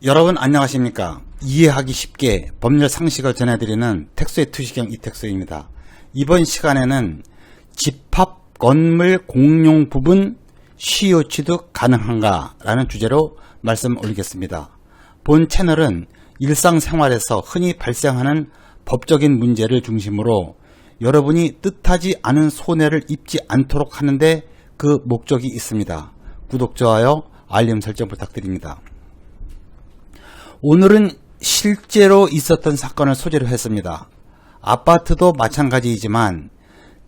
여러분 안녕하십니까. 이해하기 쉽게 법률 상식을 전해드리는 텍소의 투시경 이텍소입니다. 이번 시간에는 집합 건물 공용 부분 시효 취득 가능한가 라는 주제로 말씀 올리겠습니다. 본 채널은 일상생활에서 흔히 발생하는 법적인 문제를 중심으로 여러분이 뜻하지 않은 손해를 입지 않도록 하는데 그 목적이 있습니다. 구독, 좋아요, 알림 설정 부탁드립니다. 오늘은 실제로 있었던 사건을 소재로 했습니다. 아파트도 마찬가지이지만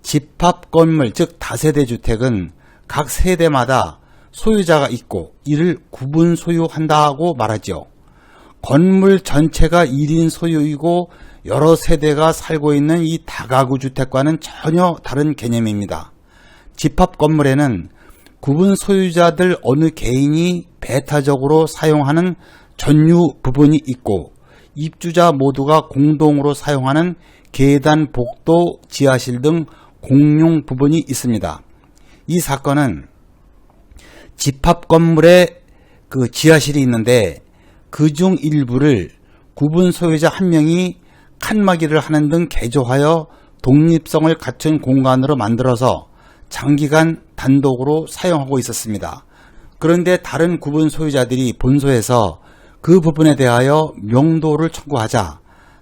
집합 건물, 즉 다세대 주택은 각 세대마다 소유자가 있고 이를 구분 소유한다고 말하죠. 건물 전체가 1인 소유이고 여러 세대가 살고 있는 이 다가구 주택과는 전혀 다른 개념입니다. 집합 건물에는 구분 소유자들 어느 개인이 배타적으로 사용하는 전유 부분이 있고 입주자 모두가 공동으로 사용하는 계단, 복도, 지하실 등 공용 부분이 있습니다. 이 사건은 집합 건물에 지하실이 있는데 그중 일부를 구분 소유자 한 명이 칸막이를 하는 등 개조하여 독립성을 갖춘 공간으로 만들어서 장기간 단독으로 사용하고 있었습니다. 그런데 다른 구분 소유자들이 본소에서 그 부분에 대하여 명도를 청구하자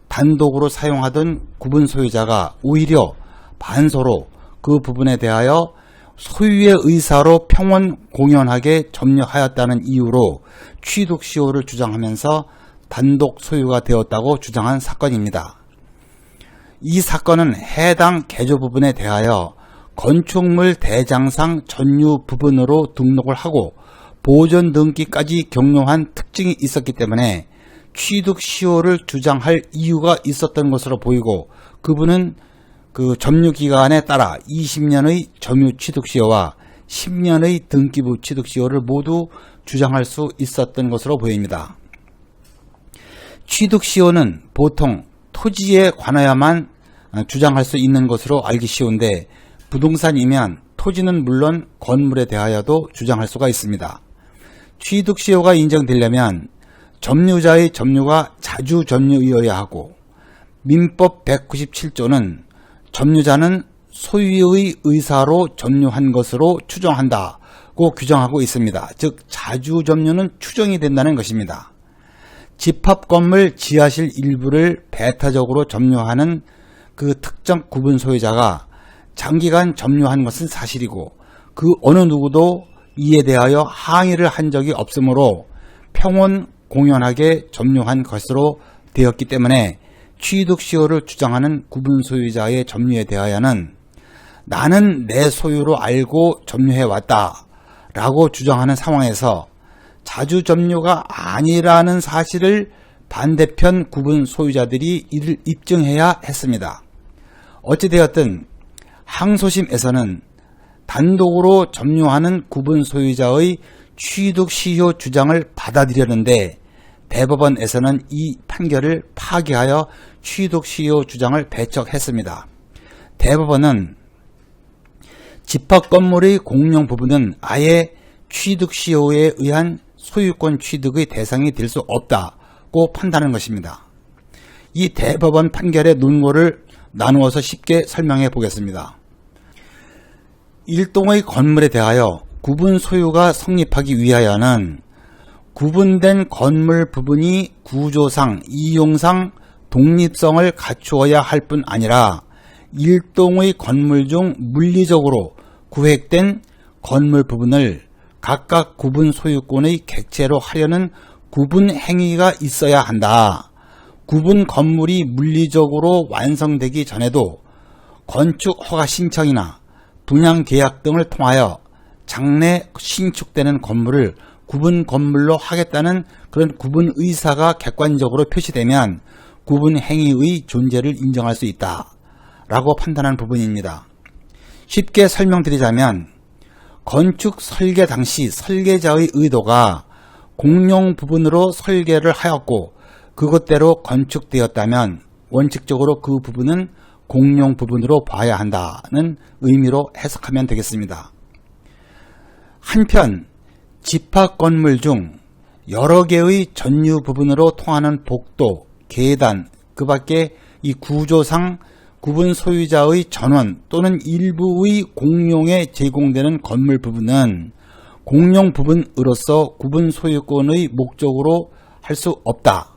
단독으로 사용하던 구분 소유자가 오히려 반소로 그 부분에 대하여 소유의 의사로 평원 공연하게 점유하였다는 이유로 취득시효를 주장하면서 단독 소유가 되었다고 주장한 사건입니다. 이 사건은 해당 개조 부분에 대하여 건축물 대장상 전유 부분으로 등록을 하고 보존 등기까지 경료한 특징이 있었기 때문에 취득시효를 주장할 이유가 있었던 것으로 보이고 그분은 그 점유기간에 따라 20년의 점유 취득시효와 10년의 등기부 취득시효를 모두 주장할 수 있었던 것으로 보입니다. 취득시효는 보통 토지에 관하여만 주장할 수 있는 것으로 알기 쉬운데 부동산이면 토지는 물론 건물에 대하여도 주장할 수가 있습니다. 취득시효가 인정되려면 점유자의 점유가 자주 점유이어야 하고 민법 197조는 점유자는 소유의 의사로 점유한 것으로 추정한다고 규정하고 있습니다. 즉 자주 점유는 추정이 된다는 것입니다. 집합 건물 지하실 일부를 배타적으로 점유하는 그 특정 구분 소유자가 장기간 점유한 것은 사실이고 그 어느 누구도 이에 대하여 항의를 한 적이 없으므로 평온 공연하게 점유한 것으로 되었기 때문에 취득시효를 주장하는 구분 소유자의 점유에 대하여는 나는 내 소유로 알고 점유해왔다 라고 주장하는 상황에서 자주 점유가 아니라는 사실을 반대편 구분 소유자들이 이를 입증해야 했습니다. 어찌되었든 항소심에서는 단독으로 점유하는 구분 소유자의 취득시효 주장을 받아들였는데 대법원에서는 이 판결을 파기하여 취득시효 주장을 배척했습니다. 대법원은 집합 건물의 공용 부분은 아예 취득시효에 의한 소유권 취득의 대상이 될 수 없다고 판단한 것입니다. 이 대법원 판결의 논거를 나누어서 쉽게 설명해 보겠습니다. 일동의 건물에 대하여 구분 소유가 성립하기 위하여는 구분된 건물 부분이 구조상, 이용상 독립성을 갖추어야 할 뿐 아니라 일동의 건물 중 물리적으로 구획된 건물 부분을 각각 구분 소유권의 객체로 하려는 구분 행위가 있어야 한다. 구분 건물이 물리적으로 완성되기 전에도 건축 허가 신청이나 분양 계약 등을 통하여 장래 신축되는 건물을 구분 건물로 하겠다는 그런 구분 의사가 객관적으로 표시되면 구분 행위의 존재를 인정할 수 있다 라고 판단한 부분입니다. 쉽게 설명드리자면 건축 설계 당시 설계자의 의도가 공용 부분으로 설계를 하였고 그것대로 건축되었다면 원칙적으로 그 부분은 공용 부분으로 봐야 한다는 의미로 해석하면 되겠습니다. 한편 집합 건물 중 여러 개의 전유 부분으로 통하는 복도, 계단, 그 밖에 이 구조상 구분 소유자의 전원 또는 일부의 공용에 제공되는 건물 부분은 공용 부분으로서 구분 소유권의 목적으로 할 수 없다.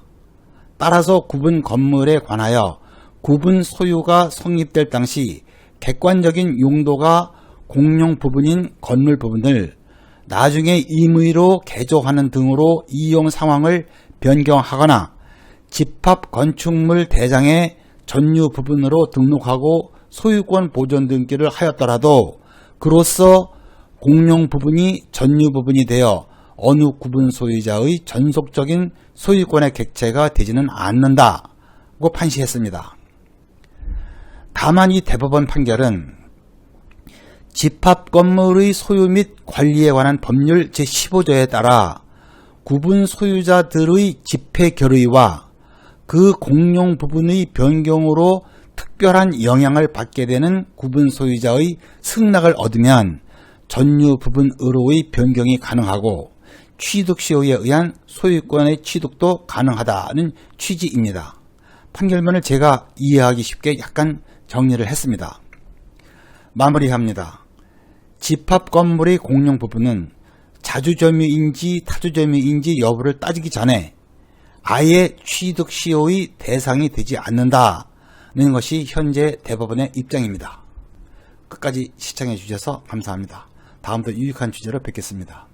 따라서 구분 건물에 관하여 구분 소유가 성립될 당시 객관적인 용도가 공용 부분인 건물 부분을 나중에 임의로 개조하는 등으로 이용 상황을 변경하거나 집합 건축물 대장에 전유 부분으로 등록하고 소유권 보존 등기를 하였더라도 그로써 공용 부분이 전유 부분이 되어 어느 구분 소유자의 전속적인 소유권의 객체가 되지는 않는다고 판시했습니다. 다만 이 대법원 판결은 집합 건물의 소유 및 관리에 관한 법률 제15조에 따라 구분 소유자들의 집회 결의와 그 공용 부분의 변경으로 특별한 영향을 받게 되는 구분 소유자의 승낙을 얻으면 전유 부분으로의 변경이 가능하고 취득 시효에 의한 소유권의 취득도 가능하다는 취지입니다. 판결문을 제가 이해하기 쉽게 약간 정리를 했습니다. 마무리합니다. 집합 건물의 공용 부분은 자주점유인지 타주점유인지 여부를 따지기 전에 아예 취득 시효의 대상이 되지 않는다는 것이 현재 대법원의 입장입니다. 끝까지 시청해 주셔서 감사합니다. 다음도 유익한 주제로 뵙겠습니다.